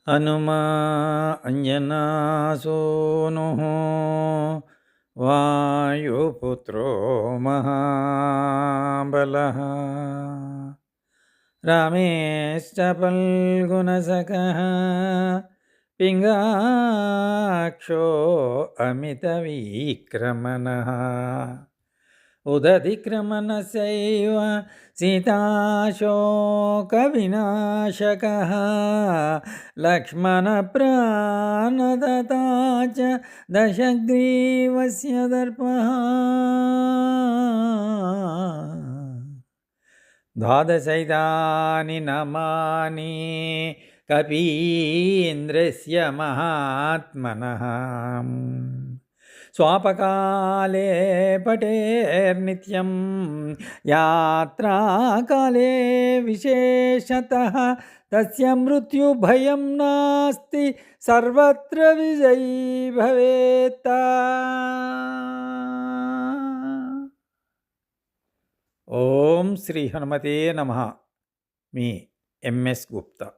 హనుమా అంజనాసూనుః వాయుపుత్రో మహాబలః రామేశ్చ ఫల్గుణసఖః పింగాక్షో అమితవిక్రమణః ఉదతిక్రమణస్యైవ సీతాశోకవినాశకः లక్ష్మణప్రాణదతా చ దశగ్రీవస్య దర్పः ద్వాదశైతాని నామాని కపీంద్రస్య మహాత్మనః స్వాపకాలే పఠేర్నిత్యం యాత్రాకాలే విశేషతః తస్య మృత్యుభయం నాస్తి సర్వత్ర విజయీ భవేత్. ఓం శ్రీ హనుమతే నమః. మీ ఎంఎస్ గుప్తా.